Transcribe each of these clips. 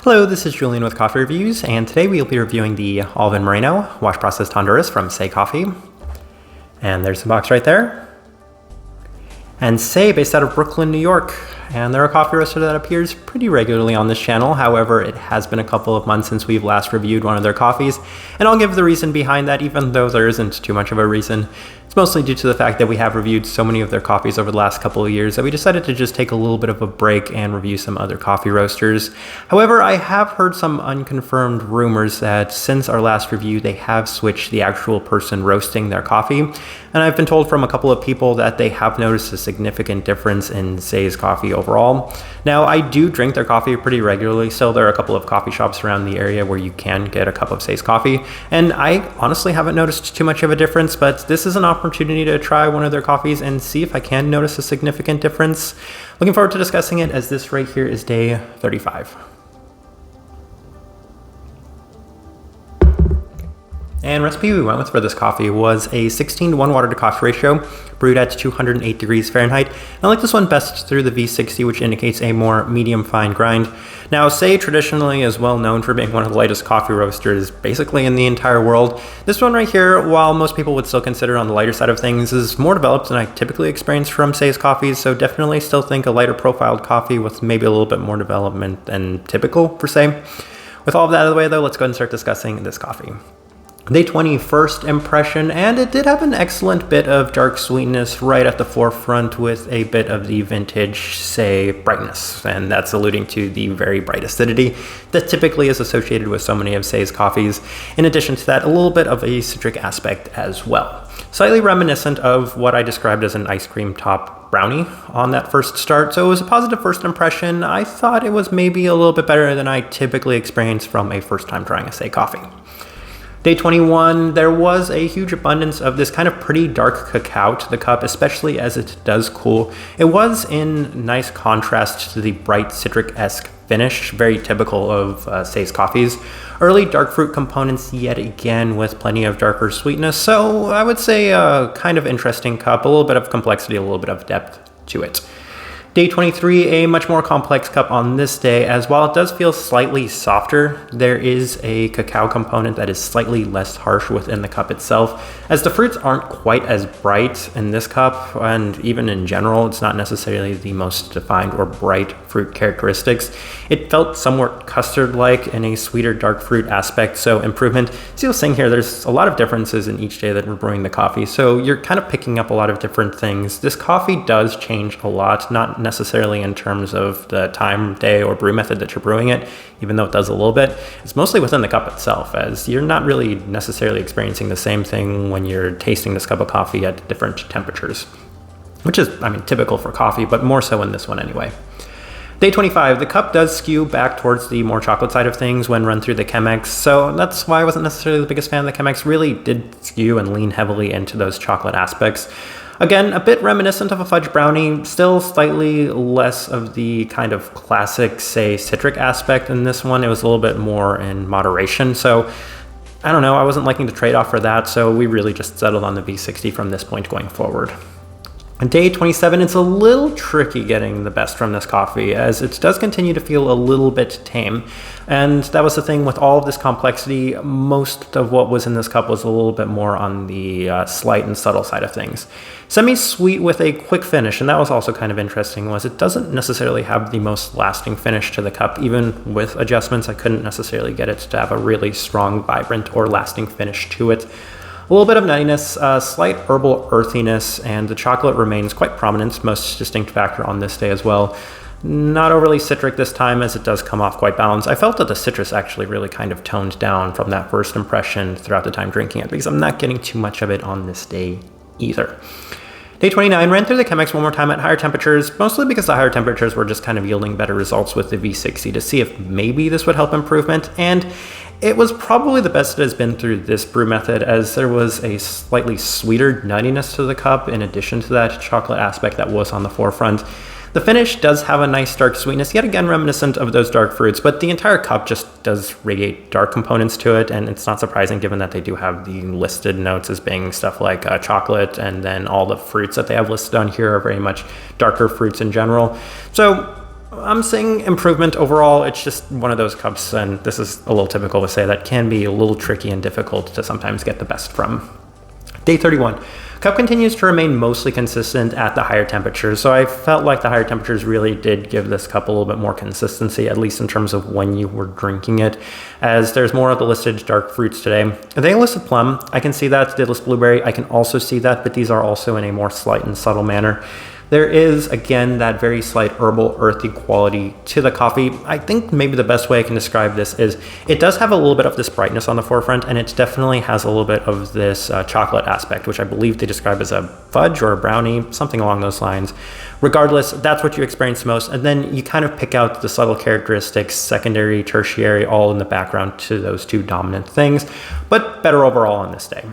Hello, this is Julian with Coffee Reviews, and today we'll be reviewing the Olvin Moreno wash processed Honduras from Say Coffee. And there's the box right there. And Say, based out of Brooklyn, New York. And they're a coffee roaster that appears pretty regularly on this channel. However, it has been a couple of months since we've last reviewed one of their coffees, and I'll give the reason behind that, even though there isn't too much of a reason. It's mostly due to the fact that we have reviewed so many of their coffees over the last couple of years that we decided to just take a little bit of a break and review some other coffee roasters. However, I have heard some unconfirmed rumors that since our last review, they have switched the actual person roasting their coffee. And I've been told from a couple of people that they have noticed a significant difference in Say's coffee overall. Now, I do drink their coffee pretty regularly, so there are a couple of coffee shops around the area where you can get a cup of Say's coffee. And I honestly haven't noticed too much of a difference, but this is an opportunity to try one of their coffees and see if I can notice a significant difference. Looking forward to discussing it, as this right here is day 35. And recipe we went with for this coffee was a 16:1 water to coffee ratio, brewed at 208 degrees Fahrenheit. And I like this one best through the V60, which indicates a more medium fine grind. Now, Say traditionally is well known for being one of the lightest coffee roasters basically in the entire world. This one right here, while most people would still consider on the lighter side of things, is more developed than I typically experience from Say's coffees, so definitely still think a lighter profiled coffee with maybe a little bit more development than typical for Say. With all of that out of the way though, let's go ahead and start discussing this coffee. Day 20 first impression, and it did have an excellent bit of dark sweetness right at the forefront with a bit of the vintage Say brightness, and that's alluding to the very bright acidity that typically is associated with so many of Say's coffees. In addition to that, a little bit of a citric aspect as well. Slightly reminiscent of what I described as an ice cream top brownie on that first start, so it was a positive first impression. I thought it was maybe a little bit better than I typically experience from a first time trying a Say coffee. Day 21, there was a huge abundance of this kind of pretty dark cacao to the cup, especially as it does cool. It was in nice contrast to the bright citric-esque finish, very typical of Say's coffees. Early dark fruit components yet again with plenty of darker sweetness, so I would say a kind of interesting cup, a little bit of complexity, a little bit of depth to it. Day 23, a much more complex cup on this day, as while it does feel slightly softer, there is a cacao component that is slightly less harsh within the cup itself, as the fruits aren't quite as bright in this cup, and even in general, it's not necessarily the most defined or bright fruit characteristics. It felt somewhat custard-like in a sweeter dark fruit aspect, so improvement. So you'll see here, there's a lot of differences in each day that we're brewing the coffee, so you're kind of picking up a lot of different things. This coffee does change a lot, not necessarily in terms of the time, day, or brew method that you're brewing it, even though it does a little bit. It's mostly within the cup itself, as you're not really necessarily experiencing the same thing when you're tasting this cup of coffee at different temperatures, which is, typical for coffee, but more so in this one anyway. Day 25, the cup does skew back towards the more chocolate side of things when run through the Chemex, so that's why I wasn't necessarily the biggest fan of the Chemex. Really did skew and lean heavily into those chocolate aspects. Again, a bit reminiscent of a fudge brownie, still slightly less of the kind of classic, Say, citric aspect in this one. It was a little bit more in moderation, so I don't know, I wasn't liking the trade-off for that, so we really just settled on the V60 from this point going forward. On day 27, it's a little tricky getting the best from this coffee, as it does continue to feel a little bit tame. And that was the thing with all of this complexity. Most of what was in this cup was a little bit more on the slight and subtle side of things. Semi-sweet with a quick finish, and that was also kind of interesting, was it doesn't necessarily have the most lasting finish to the cup. Even with adjustments, I couldn't necessarily get it to have a really strong, vibrant, or lasting finish to it. A little bit of nuttiness, slight herbal earthiness, and the chocolate remains quite prominent, most distinct factor on this day as well. Not overly citric this time, as it does come off quite balanced. I felt that the citrus actually really kind of toned down from that first impression throughout the time drinking it, because I'm not getting too much of it on this day either. Day 29, ran through the Chemex one more time at higher temperatures, mostly because the higher temperatures were just kind of yielding better results with the V60 to see if maybe this would help improvement, and it was probably the best it has been through this brew method, as there was a slightly sweeter nuttiness to the cup in addition to that chocolate aspect that was on the forefront. The finish does have a nice dark sweetness, yet again reminiscent of those dark fruits, but the entire cup just does radiate dark components to it, and it's not surprising given that they do have the listed notes as being stuff like chocolate, and then all the fruits that they have listed on here are very much darker fruits in general. So I'm saying improvement overall. It's just one of those cups, and this is a little typical to say, that can be a little tricky and difficult to sometimes get the best from. Day 31. Cup continues to remain mostly consistent at the higher temperatures, so I felt like the higher temperatures really did give this cup a little bit more consistency, at least in terms of when you were drinking it, as there's more of the listed dark fruits today. They listed plum, I can see that. They list blueberry, I can also see that, but these are also in a more slight and subtle manner. There is, again, that very slight herbal, earthy quality to the coffee. I think maybe the best way I can describe this is it does have a little bit of this brightness on the forefront, and it definitely has a little bit of this chocolate aspect, which I believe they describe as a fudge or a brownie, something along those lines. Regardless, that's what you experience most, and then you kind of pick out the subtle characteristics, secondary, tertiary, all in the background to those two dominant things, but better overall on this day.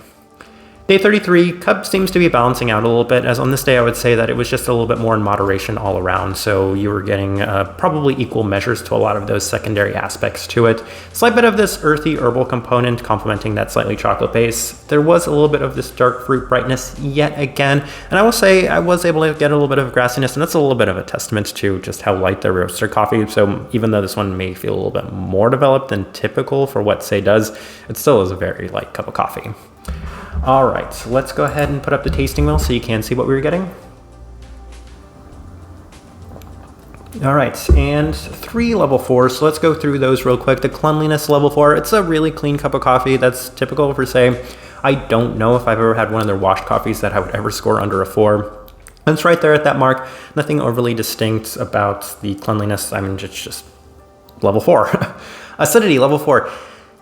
Day 33, cup seems to be balancing out a little bit, as on this day I would say that it was just a little bit more in moderation all around, so you were getting probably equal measures to a lot of those secondary aspects to it. Slight bit of this earthy herbal component complementing that slightly chocolate base. There was a little bit of this dark fruit brightness yet again, and I will say I was able to get a little bit of grassiness, and that's a little bit of a testament to just how light the roaster coffee, so even though this one may feel a little bit more developed than typical for what Say does, it still is a very light cup of coffee. All right, so let's go ahead and put up the tasting wheel so you can see what we were getting. All right, and 3 level 4s, so let's go through those real quick. The cleanliness level 4, it's a really clean cup of coffee. That's typical for Say. I don't know if I've ever had one of their washed coffees that I would ever score under a 4. It's right there at that mark. Nothing overly distinct about the cleanliness. I mean, it's just level 4. Acidity, level 4.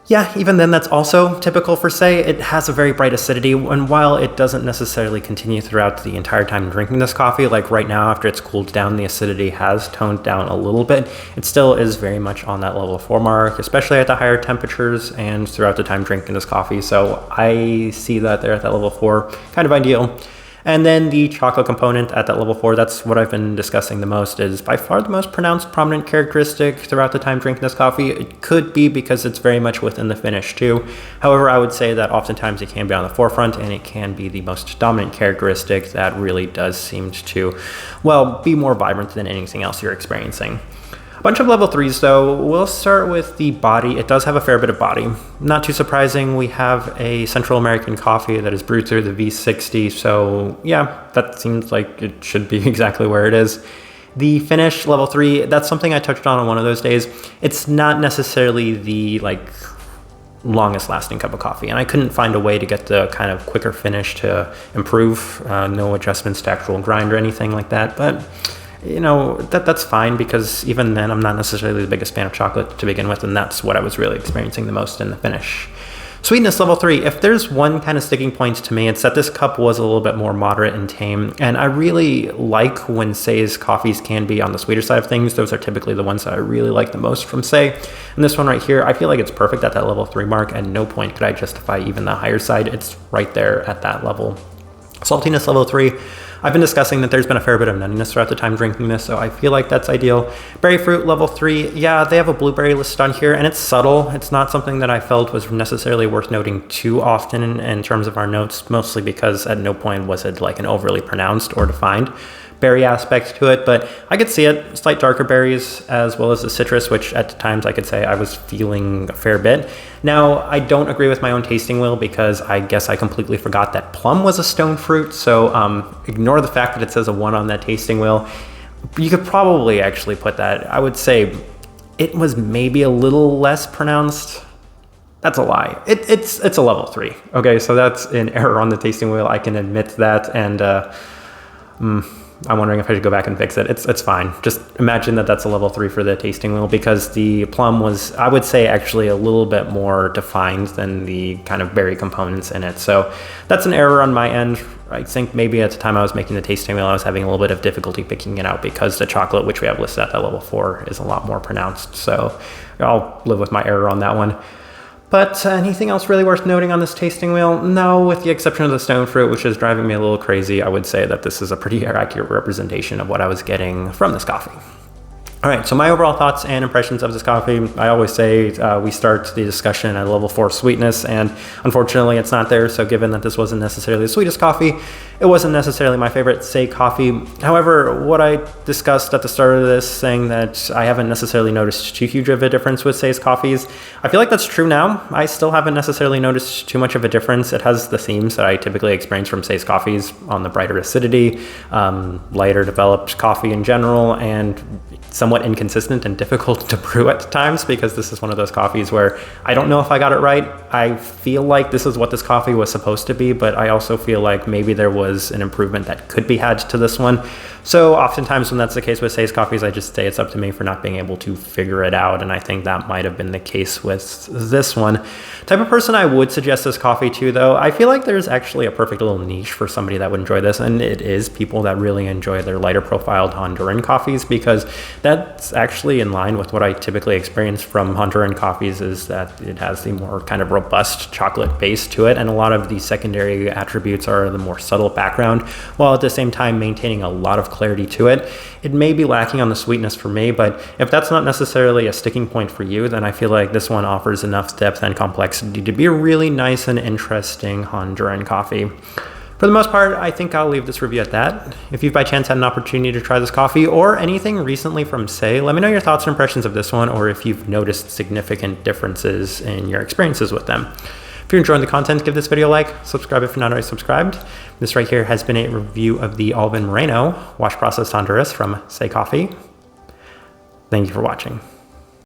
Yeah, even then, that's also typical for Say. It has a very bright acidity, and while it doesn't necessarily continue throughout the entire time drinking this coffee, like right now after it's cooled down, the acidity has toned down a little bit. It still is very much on that level 4 mark, especially at the higher temperatures and throughout the time drinking this coffee. So I see that there at that level 4, kind of ideal. And then the chocolate component at that level 4, that's what I've been discussing the most, is by far the most pronounced, prominent characteristic throughout the time drinking this coffee. It could be because it's very much within the finish too. However, I would say that oftentimes it can be on the forefront, and it can be the most dominant characteristic that really does seem to, well, be more vibrant than anything else you're experiencing. Bunch of level 3s though. We'll start with the body. It does have a fair bit of body. Not too surprising, we have a Central American coffee that is brewed through the V60, so yeah, that seems like it should be exactly where it is. The finish, level 3, that's something I touched on one of those days. It's not necessarily the longest lasting cup of coffee, and I couldn't find a way to get the kind of quicker finish to improve. No adjustments to actual grind or anything like that, but you know, that's fine, because even then I'm not necessarily the biggest fan of chocolate to begin with, and that's what I was really experiencing the most in the finish. Sweetness, level 3. If there's one kind of sticking point to me, it's that this cup was a little bit more moderate and tame, and I really like when Say's coffees can be on the sweeter side of things. Those are typically the ones that I really like the most from Say. And this one right here, I feel like it's perfect at that level 3 mark, and no point could I justify even the higher side. It's right there at that level. Saltiness, level 3. I've been discussing that there's been a fair bit of nuttiness throughout the time drinking this, so I feel like that's ideal. Berry fruit, level 3. Yeah, they have a blueberry listed on here, and it's subtle. It's not something that I felt was necessarily worth noting too often in terms of our notes, mostly because at no point was it like an overly pronounced or defined berry aspect to it, but I could see it. Slight darker berries as well as the citrus, which at times I could say I was feeling a fair bit. Now, I don't agree with my own tasting wheel, because I guess I completely forgot that plum was a stone fruit, so ignore the fact that it says a 1 on that tasting wheel. You could probably actually put that. I would say it was maybe a little less pronounced. That's a lie. It's a level 3. Okay, so that's an error on the tasting wheel. I can admit that, and I'm wondering if I should go back and fix it. It's fine. Just imagine that that's a level 3 for the tasting wheel, because the plum was, I would say, actually a little bit more defined than the kind of berry components in it. So that's an error on my end. I think maybe at the time I was making the tasting wheel, I was having a little bit of difficulty picking it out, because the chocolate, which we have listed at that level 4, is a lot more pronounced. So I'll live with my error on that one. But anything else really worth noting on this tasting wheel? No, with the exception of the stone fruit, which is driving me a little crazy. I would say that this is a pretty accurate representation of what I was getting from this coffee. All right, so my overall thoughts and impressions of this coffee. I always say we start the discussion at level 4 sweetness, and unfortunately it's not there. So given that this wasn't necessarily the sweetest coffee, It wasn't necessarily my favorite Say coffee. However, what I discussed at the start of this, saying that I haven't necessarily noticed too huge of a difference with Say's coffees, I feel like that's true now. I still haven't necessarily noticed too much of a difference. It has the themes that I typically experience from Say's coffees on the brighter acidity, lighter developed coffee in general, and somewhat inconsistent and difficult to brew at times, because this is one of those coffees where I don't know if I got it right. I feel like this is what this coffee was supposed to be, but I also feel like maybe there was an improvement that could be had to this one. So oftentimes when that's the case with Say's coffees, I just say it's up to me for not being able to figure it out, and I think that might have been the case with this one. Type of person I would suggest this coffee to, though, I feel like there's actually a perfect little niche for somebody that would enjoy this, and it is people that really enjoy their lighter profiled Honduran coffees, because that's actually in line with what I typically experience from Honduran coffees, is that it has the more kind of robust chocolate base to it, and a lot of the secondary attributes are the more subtle background, while at the same time maintaining a lot of clarity to it. It may be lacking on the sweetness for me, but if that's not necessarily a sticking point for you, then I feel like this one offers enough depth and complexity to be a really nice and interesting Honduran coffee. For the most part, I think I'll leave this review at that. If you've by chance had an opportunity to try this coffee or anything recently from Say, let me know your thoughts and impressions of this one, or if you've noticed significant differences in your experiences with them. If you're enjoying the content, give this video a like, subscribe if you're not already subscribed. This right here has been a review of the Olvin Moreno wash processed Honduras from Say Coffee. Thank you for watching.